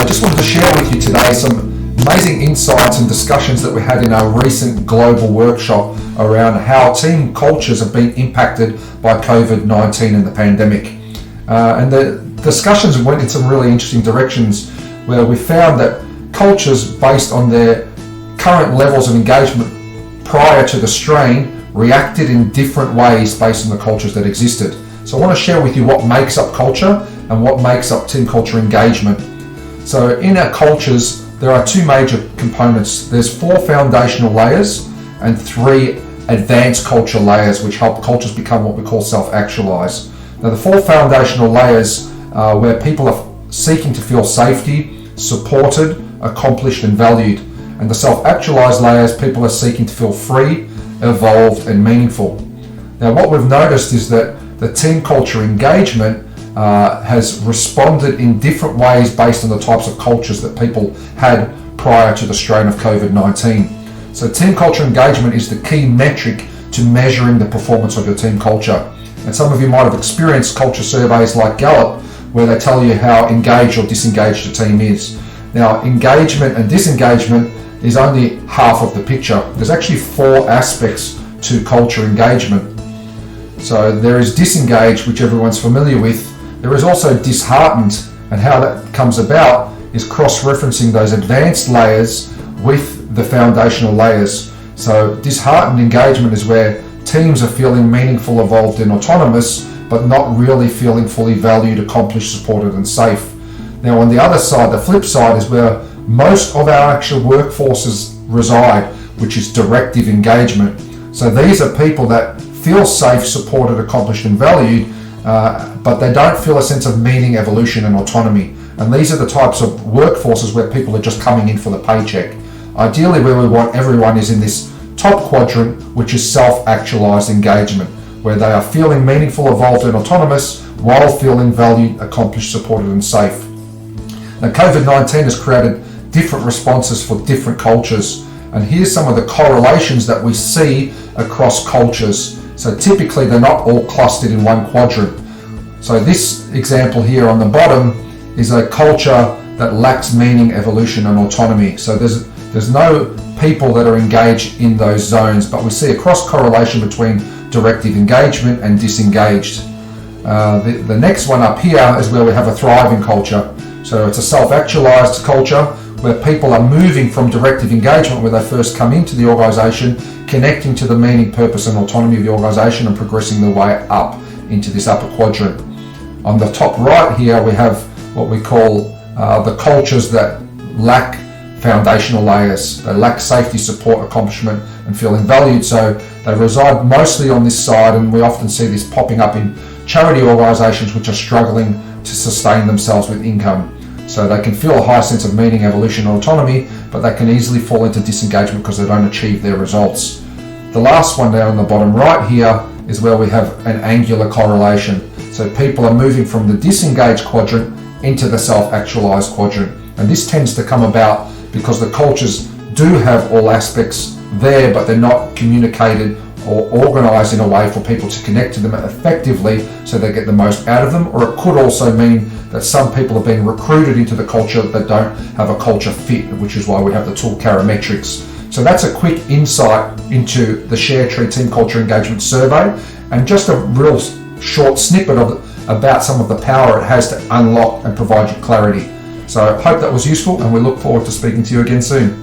I just wanted to share with you today some amazing insights and discussions that we had in our recent global workshop around how team cultures have been impacted by COVID-19 and the pandemic. And the discussions went in some really interesting directions where we found that cultures based on their current levels of engagement prior to the strain reacted in different ways based on the cultures that existed. So I want to share with you what makes up culture and what makes up team culture engagement. So in our cultures, there are two major components. There's 4 foundational layers and 3 advanced culture layers, which help cultures become what we call self-actualize. Now the 4 foundational layers are where people are seeking to feel safety, supported, accomplished and valued. And the self-actualized layers, people are seeking to feel free, evolved and meaningful. Now what we've noticed is that the team culture engagement has responded in different ways based on the types of cultures that people had prior to the strain of COVID-19. So team culture engagement is the key metric to measuring the performance of your team culture. And some of you might have experienced culture surveys like Gallup, where they tell you how engaged or disengaged a team is. Now, engagement and disengagement is only half of the picture. There's actually 4 aspects to culture engagement. So there is disengaged, which everyone's familiar with. There is also disheartened, and how that comes about is cross-referencing those advanced layers with the foundational layers. So disheartened engagement is where teams are feeling meaningful, evolved and autonomous, but not really feeling fully valued, accomplished, supported and safe. Now on the other side, the flip side is where most of our actual workforces reside, which is directive engagement. So these are people that feel safe, supported, accomplished and valued, but they don't feel a sense of meaning, evolution and autonomy. And these are the types of workforces where people are just coming in for the paycheck. Ideally, where we want everyone is in this top quadrant, which is self-actualized engagement, where they are feeling meaningful, evolved and autonomous while feeling valued, accomplished, supported and safe. Now COVID-19 has created different responses for different cultures, and here's some of the correlations that we see across cultures. So typically they're not all clustered in one quadrant. So this example here on the bottom is a culture that lacks meaning, evolution and autonomy. So there's no people that are engaged in those zones, but we see a cross correlation between directive engagement and disengaged. The next one up here is where we have a thriving culture. So it's a self-actualized culture where people are moving from directive engagement, where they first come into the organization, connecting to the meaning, purpose and autonomy of the organization and progressing their way up into this upper quadrant. On the top right here we have what we call the cultures that lack foundational layers. They lack safety, support, accomplishment and feeling valued. So they reside mostly on this side, and we often see this popping up in charity organizations which are struggling to sustain themselves with income. So they can feel a high sense of meaning, evolution and autonomy, but they can easily fall into disengagement because they don't achieve their results. The last one down on the bottom right here is where we have an angular correlation. So people are moving from the disengaged quadrant into the self-actualized quadrant. And this tends to come about because the cultures do have all aspects there, but they're not communicated or organized in a way for people to connect to them effectively so they get the most out of them. Or it could also mean that some people are being recruited into the culture that don't have a culture fit, which is why we have the tool Parametrics. So that's a quick insight into the ShareTree Team Culture Engagement Survey, and just a real short snippet about some of the power it has to unlock and provide you clarity. So I hope that was useful, and we look forward to speaking to you again soon.